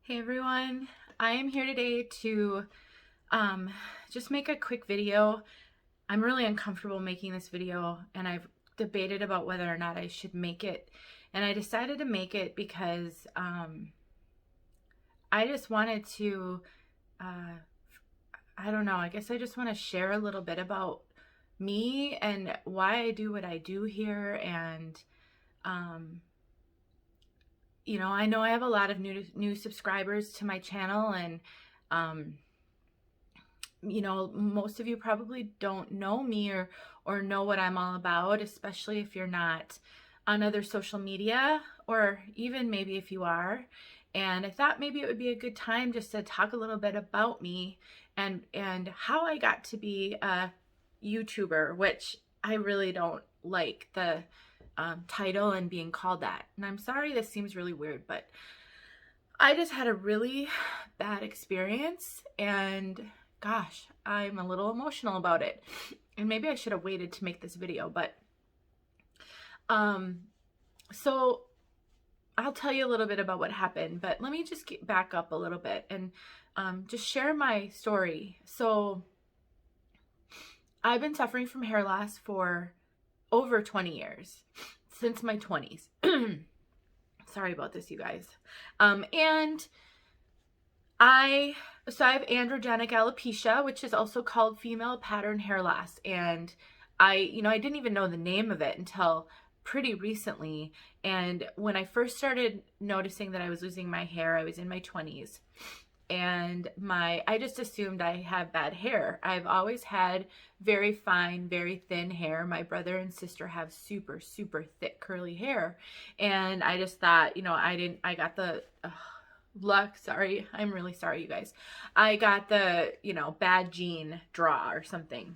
Hey everyone, I am here today to just make a quick video. I'm really uncomfortable making this video and I've debated about whether or not I should make it, and I decided to make it because I just wanted to I don't know, I guess I just want to share a little bit about me and why I do what I do here. And um I know I have a lot of new subscribers to my channel, and um, most of you probably don't know me or know what I'm all about, especially if you're not on other social media, or even maybe if you are. And I thought maybe it would be a good time just to talk a little bit about me and how I got to be a YouTuber, which I really don't like the title and being called that. And I'm sorry this seems really weird, but I just had a really bad experience, and gosh, I'm a little emotional about it. And maybe I should have waited to make this video, but so I'll tell you a little bit about what happened, but let me just get back up a little bit and just share my story. So I've been suffering from hair loss for over 20 years, since my 20s. Sorry about this, you guys. And I have androgenic alopecia, which is also called female pattern hair loss. And I didn't even know the name of it until pretty recently. And when I first started noticing that I was losing my hair, I was in my 20s. And I just assumed I have bad hair. I've always had very fine, very thin hair. My brother and sister have super, super thick curly hair. And I just thought, I got the luck. Sorry. I'm really sorry, you guys. I got the, bad gene draw or something.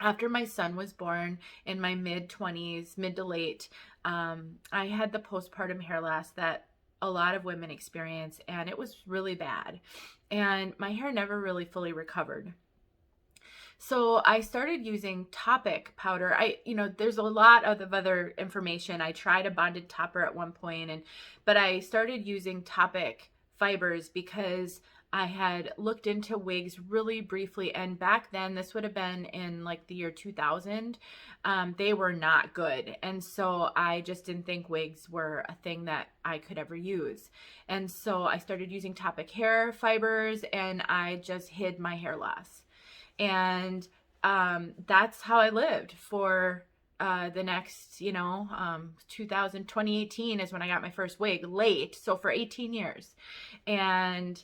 After my son was born in my mid to late, I had the postpartum hair loss that a lot of women experience, and it was really bad. And my hair never really fully recovered. So I started using Topic powder. There's a lot of other information. I tried a bonded topper at one point, but I started using Topic fibers because I had looked into wigs really briefly, and back then, this would have been in like the year 2000, they were not good. And so I just didn't think wigs were a thing that I could ever use. And so I started using Topic hair fibers, and I just hid my hair loss. And that's how I lived for the next, 2018 is when I got my first wig, late. So for 18 years. And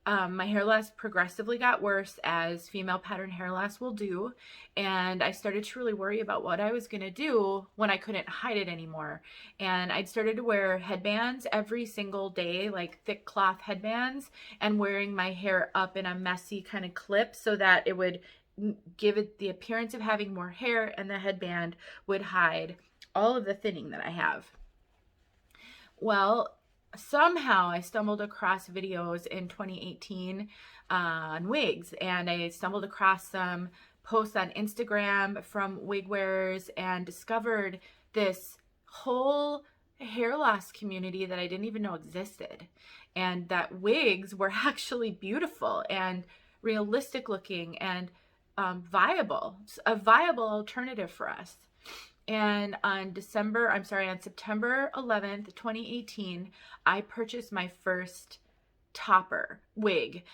my hair loss progressively got worse, as female pattern hair loss will do. And I started to really worry about what I was going to do when I couldn't hide it anymore. And I'd started to wear headbands every single day, like thick cloth headbands, and wearing my hair up in a messy kind of clip so that it would give it the appearance of having more hair, and the headband would hide all of the thinning that I have. Well, somehow I stumbled across videos in 2018 on wigs, and I stumbled across some posts on Instagram from wig wearers and discovered this whole hair loss community that I didn't even know existed, and that wigs were actually beautiful and realistic looking and a viable alternative for us. And on September 11th, 2018, I purchased my first wig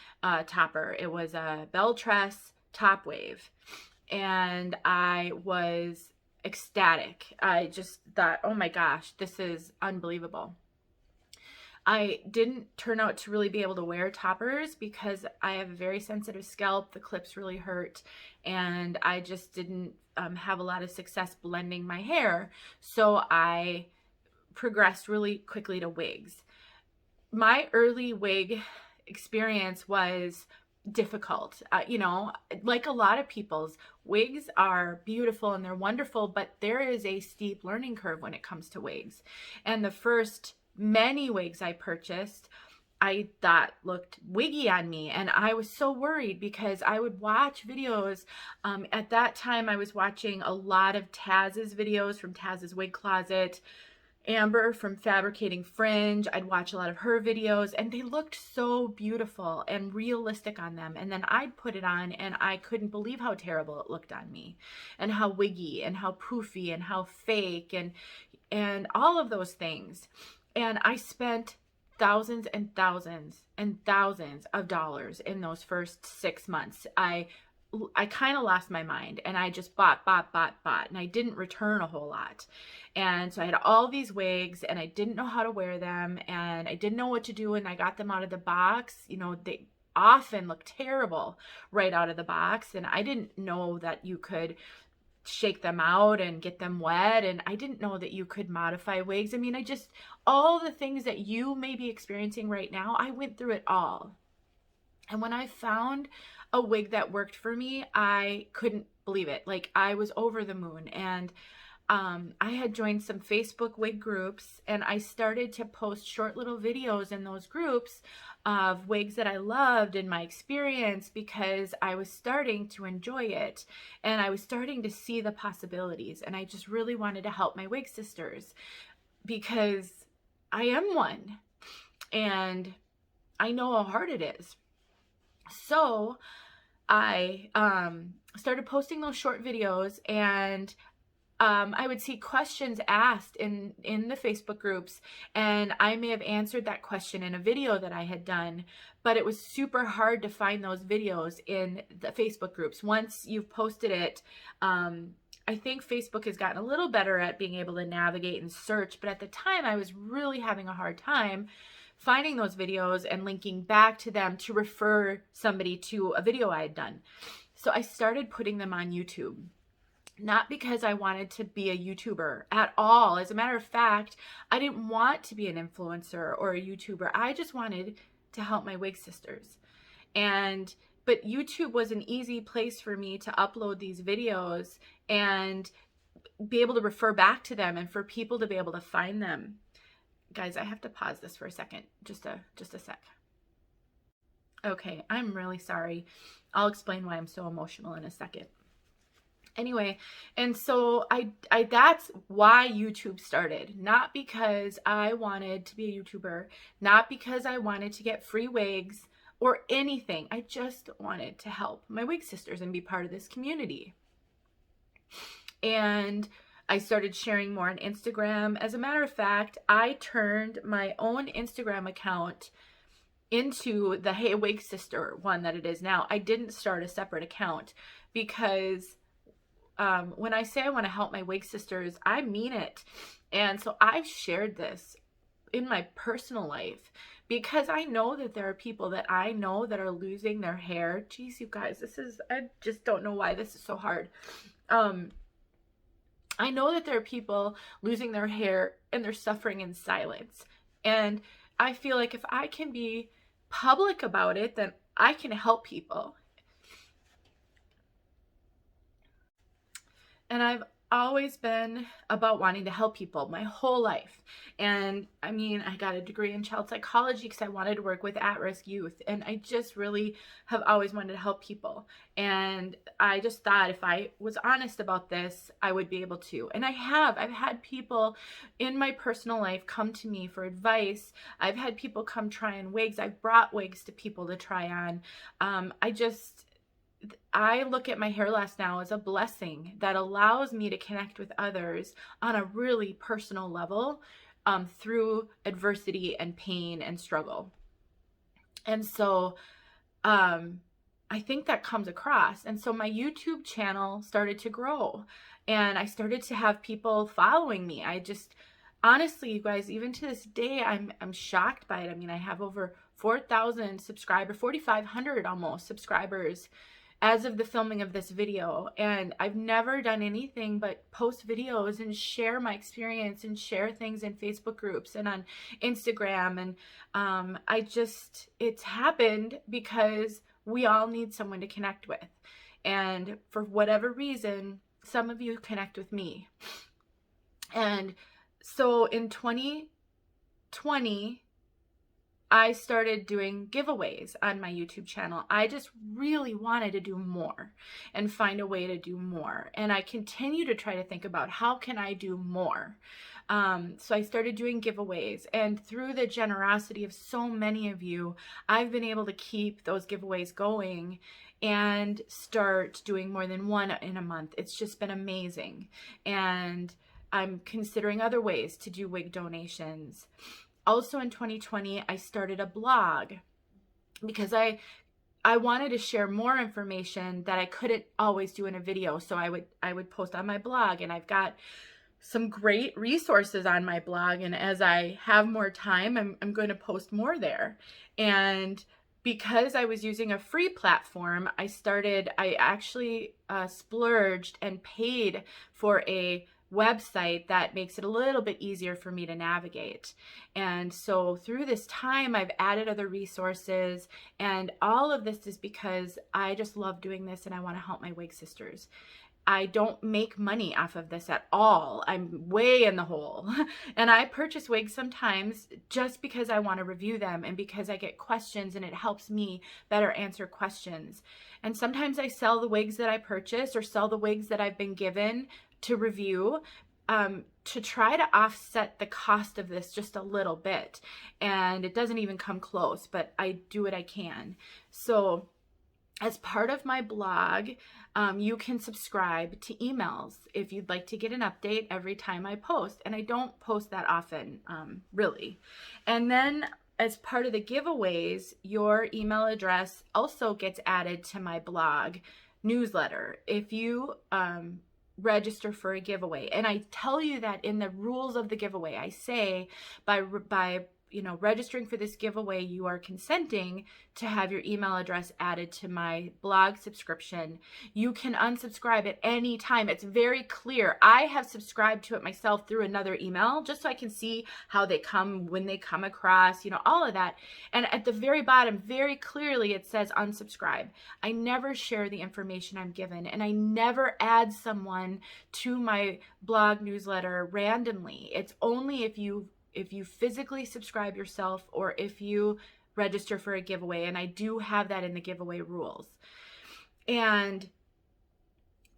topper. It was a bell tress top wave, and I was ecstatic. I just thought, oh my gosh, this is unbelievable. I didn't turn out to really be able to wear toppers because I have a very sensitive scalp. The clips really hurt, and I just didn't have a lot of success blending my hair. So I progressed really quickly to wigs. My early wig experience was difficult. Like a lot of people's, wigs are beautiful and they're wonderful, but there is a steep learning curve when it comes to wigs. And the first many wigs I purchased, I thought looked wiggy on me, and I was so worried because I would watch videos. At that time, I was watching a lot of Taz's videos from Taz's Wig Closet, Amber from Fabricating Fringe. I'd watch a lot of her videos, and they looked so beautiful and realistic on them. And then I'd put it on, and I couldn't believe how terrible it looked on me, and how wiggy, and how poofy, and how fake, and all of those things. And I spent thousands and thousands and thousands of dollars in those first 6 months. I kind of lost my mind, and I just bought, and I didn't return a whole lot. And so I had all these wigs, and I didn't know how to wear them, and I didn't know what to do when I got them out of the box. You know, they often look terrible right out of the box, and I didn't know that you could shake them out and get them wet, and I didn't know that you could modify wigs. I mean, all the things that you may be experiencing right now, I went through it all. And when I found a wig that worked for me, I couldn't believe it. Like, I was over the moon. And I had joined some Facebook wig groups, and I started to post short little videos in those groups of wigs that I loved and my experience, because I was starting to enjoy it, and I was starting to see the possibilities, and I just really wanted to help my wig sisters, because I am one, and I know how hard it is. So I started posting those short videos, and I would see questions asked in the Facebook groups, and I may have answered that question in a video that I had done, but it was super hard to find those videos in the Facebook groups. Once you've posted it, I think Facebook has gotten a little better at being able to navigate and search, but at the time I was really having a hard time finding those videos and linking back to them to refer somebody to a video I had done. So I started putting them on YouTube. Not because I wanted to be a YouTuber at all. As a matter of fact, I didn't want to be an influencer or a YouTuber. I just wanted to help my wig sisters. But YouTube was an easy place for me to upload these videos and be able to refer back to them, and for people to be able to find them. Guys, I have to pause this for a second. Just a sec. Okay, I'm really sorry. I'll explain why I'm so emotional in a second. Anyway, and so I that's why YouTube started. Not because I wanted to be a YouTuber, not because I wanted to get free wigs or anything. I just wanted to help my wig sisters and be part of this community. And I started sharing more on Instagram. As a matter of fact, I turned my own Instagram account into the heywigsister one that it is now. I didn't start a separate account because when I say I want to help my wig sisters, I mean it. And so I've shared this in my personal life because I know that there are people that I know that are losing their hair. Geez, you guys, I just don't know why this is so hard. I know that there are people losing their hair and they're suffering in silence. And I feel like if I can be public about it, then I can help people. And I've always been about wanting to help people my whole life. And I mean, I got a degree in child psychology because I wanted to work with at-risk youth. And I just really have always wanted to help people. And I just thought if I was honest about this, I would be able to. And I've had people in my personal life come to me for advice. I've had people come try on wigs. I've brought wigs to people to try on. I look at my hair loss now as a blessing that allows me to connect with others on a really personal level through adversity and pain and struggle. And so I think that comes across. And so my YouTube channel started to grow and I started to have people following me. Honestly, you guys, even to this day, I'm shocked by it. I mean, I have over 4,000 subscribers, 4,500 almost subscribers as of the filming of this video, and I've never done anything but post videos and share my experience and share things in Facebook groups and on Instagram, and it's happened because we all need someone to connect with, and for whatever reason, some of you connect with me. And so in 2020, I started doing giveaways on my YouTube channel. I just really wanted to do more and find a way to do more. And I continue to try to think about how can I do more. So I started doing giveaways, and through the generosity of so many of you, I've been able to keep those giveaways going and start doing more than one in a month. It's just been amazing. And I'm considering other ways to do wig donations. Also in 2020, I started a blog because I wanted to share more information that I couldn't always do in a video. So I would post on my blog, and I've got some great resources on my blog. And as I have more time, I'm going to post more there. And because I was using a free platform, I actually splurged and paid for a website that makes it a little bit easier for me to navigate. And so through this time, I've added other resources, and all of this is because I just love doing this and I want to help my wig sisters. I don't make money off of this at all. I'm way in the hole. And I purchase wigs sometimes just because I want to review them and because I get questions and it helps me better answer questions. And sometimes I sell the wigs that I purchase or sell the wigs that I've been given to review, to try to offset the cost of this just a little bit. And it doesn't even come close, but I do what I can. So as part of my blog, you can subscribe to emails if you'd like to get an update every time I post. And I don't post that often, really. And then as part of the giveaways, your email address also gets added to my blog newsletter if you register for a giveaway. And I tell you that in the rules of the giveaway, I say by registering for this giveaway, you are consenting to have your email address added to my blog subscription. You can unsubscribe at any time. It's very clear. I have subscribed to it myself through another email just so I can see how they come, when they come across, all of that. And at the very bottom, very clearly, it says unsubscribe. I never share the information I'm given, and I never add someone to my blog newsletter randomly. It's only if you physically subscribe yourself or if you register for a giveaway. And I do have that in the giveaway rules. And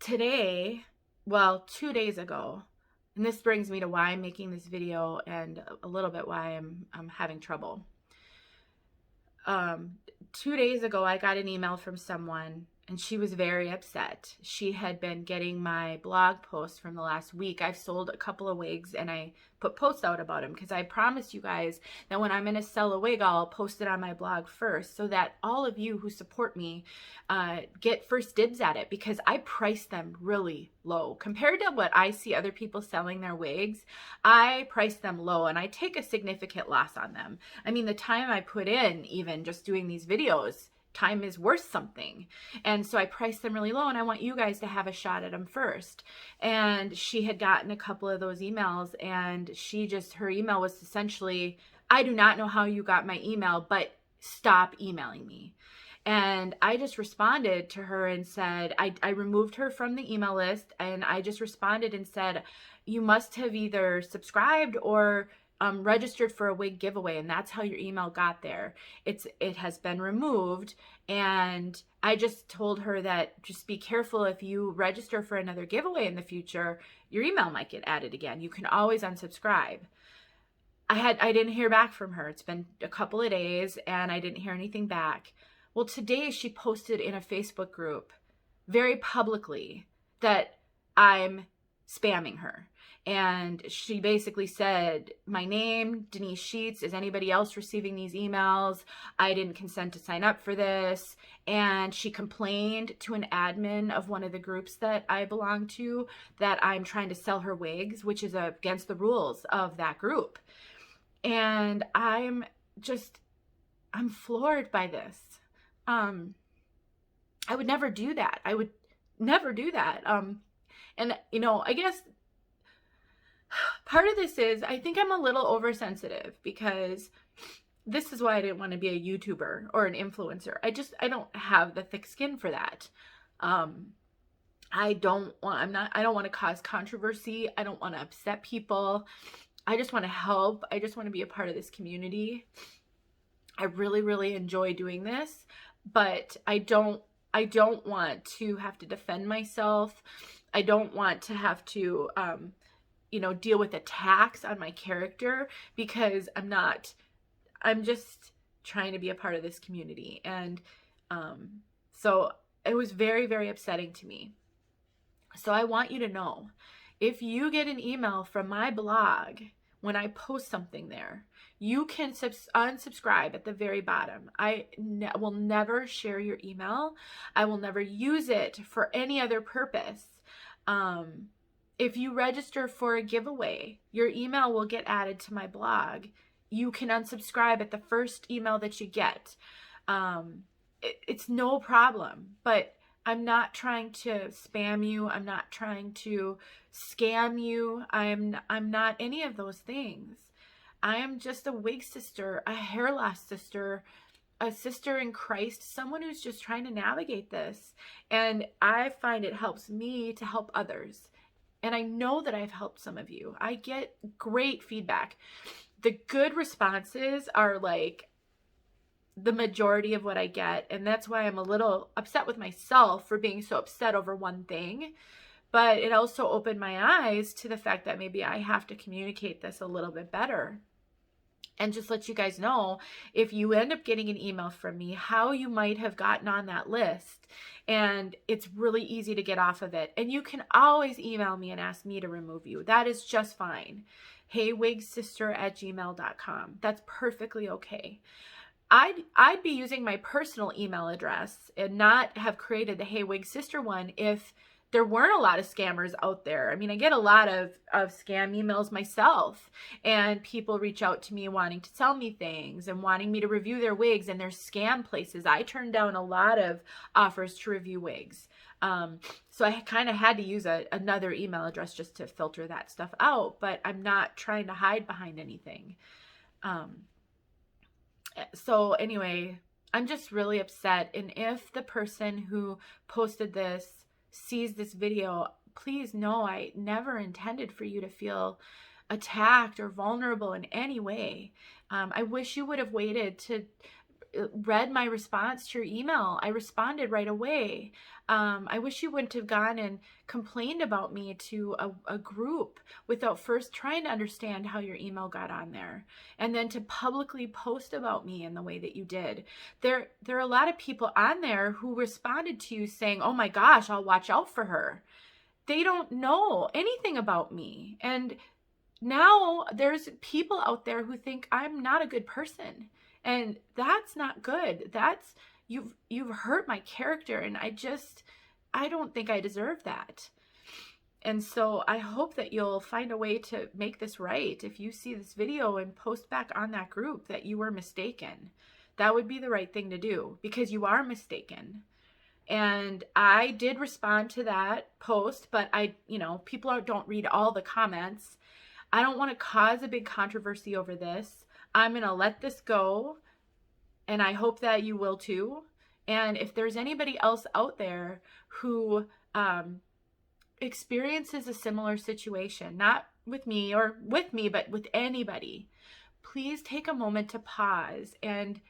today, 2 days ago, and this brings me to why I'm making this video and a little bit why I'm having trouble. 2 days ago, I got an email from someone, and she was very upset. She had been getting my blog posts from the last week. I've sold a couple of wigs, and I put posts out about them because I promised you guys that when I'm going to sell a wig, I'll post it on my blog first so that all of you who support me get first dibs at it, because I price them really low. Compared to what I see other people selling their wigs, I price them low, and I take a significant loss on them. I mean, the time I put in, even just doing these videos, time is worth something. And so I priced them really low, and I want you guys to have a shot at them first. And she had gotten a couple of those emails, and her email was essentially, I do not know how you got my email, but stop emailing me. And I just responded to her and said, I removed her from the email list, and I just responded and said, you must have either subscribed or registered for a wig giveaway, and that's how your email got there. It has been removed, and I just told her that just be careful. If you register for another giveaway in the future, your email might get added again. You can always unsubscribe. I didn't hear back from her. It's been a couple of days, and I didn't hear anything back. Well, today she posted in a Facebook group very publicly that I'm spamming her. And she basically said, my name, Denise Sheets, is anybody else receiving these emails? I didn't consent to sign up for this. And she complained to an admin of one of the groups that I belong to that I'm trying to sell her wigs, which is against the rules of that group. And I'm floored by this. I would never do that. I would never do that. And I guess part of this is I think I'm a little oversensitive, because this is why I didn't want to be a YouTuber or an influencer. I don't have the thick skin for that. I don't want to cause controversy. I don't want to upset people. I just want to help. I just want to be a part of this community. I really, really enjoy doing this, but I don't want to have to defend myself. I don't want to have to deal with attacks on my character, because I'm just trying to be a part of this community. And so it was very, very upsetting to me. So I want you to know, if you get an email from my blog when I post something there, you can unsubscribe at the very bottom. I will never share your email. I will never use it for any other purpose. If you register for a giveaway, your email will get added to my blog. You can unsubscribe at the first email that you get. It's no problem, but I'm not trying to spam you. I'm not trying to scam you. I'm not any of those things. I am just a wig sister, a hair loss sister, a sister in Christ, someone who's just trying to navigate this. And I find it helps me to help others. And I know that I've helped some of you. I get great feedback. The good responses are like the majority of what I get. And that's why I'm a little upset with myself for being so upset over one thing. But it also opened my eyes to the fact that maybe I have to communicate this a little bit better. And just let you guys know, if you end up getting an email from me, how you might have gotten on that list. And it's really easy to get off of it. And you can always email me and ask me to remove you. That is just fine. heywigsister@gmail.com. That's perfectly okay. I'd be using my personal email address and not have created the Hey Wig Sister one if there weren't a lot of scammers out there. I mean, I get a lot of scam emails myself, and people reach out to me wanting to sell me things and wanting me to review their wigs, and there's scam places. I turned down a lot of offers to review wigs. So I kind of had to use another email address just to filter that stuff out, but I'm not trying to hide behind anything. So anyway, I'm just really upset. And if the person who posted this sees this video, please know I never intended for you to feel attacked or vulnerable in any way. I wish you would have waited to read my response to your email. I responded right away. I wish you wouldn't have gone and complained about me to a group without first trying to understand how your email got on there, and then to publicly post about me in the way that you did. There are a lot of people on there who responded to you saying, "Oh my gosh, I'll watch out for her." They don't know anything about me. And now there's people out there who think I'm not a good person. And that's not good. That's, you've hurt my character, and I don't think I deserve that. And so I hope that you'll find a way to make this right. If you see this video and post back on that group that you were mistaken, that would be the right thing to do, because you are mistaken. And I did respond to that post, but people don't read all the comments. I don't want to cause a big controversy over this. I'm going to let this go, and I hope that you will too. And if there's anybody else out there who experiences a similar situation, not with me or with me, but with anybody, please take a moment to pause and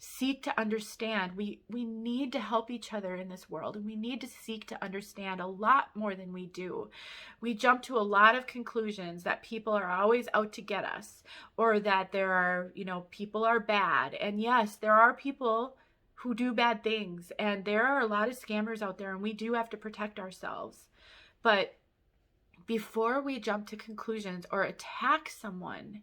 seek to understand. We need to help each other in this world, and we need to seek to understand a lot more than we do. We jump to a lot of conclusions that people are always out to get us, or that there are, people are bad. And yes, there are people who do bad things, and there are a lot of scammers out there, and we do have to protect ourselves. But before we jump to conclusions or attack someone,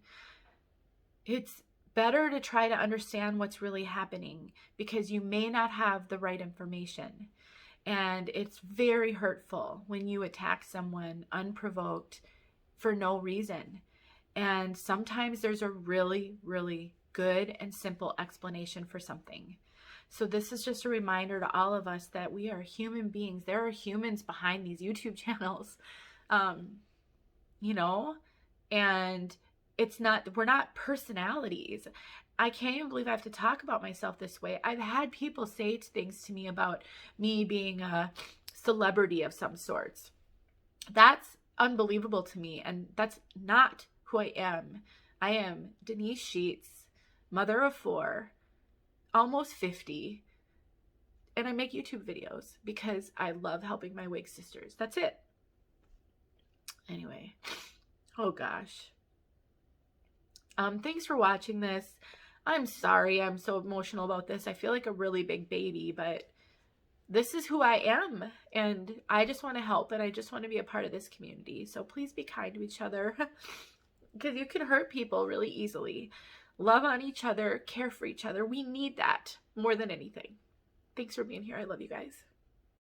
it's better to try to understand what's really happening, because you may not have the right information. And it's very hurtful when you attack someone unprovoked for no reason. And sometimes there's a really, really good and simple explanation for something. So this is just a reminder to all of us that we are human beings. There are humans behind these YouTube channels, and we're not personalities. I can't even believe I have to talk about myself this way. I've had people say things to me about me being a celebrity of some sorts. That's unbelievable to me, and that's not who I am. I am Denise Sheets, mother of 4, almost 50, and I make YouTube videos because I love helping my wig sisters. That's it. Anyway, Oh gosh. Thanks for watching this. I'm sorry I'm so emotional about this. I feel like a really big baby, but this is who I am, and I just want to help, and I just want to be a part of this community. So please be kind to each other because you can hurt people really easily. Love on each other, care for each other. We need that more than anything. Thanks for being here. I love you guys.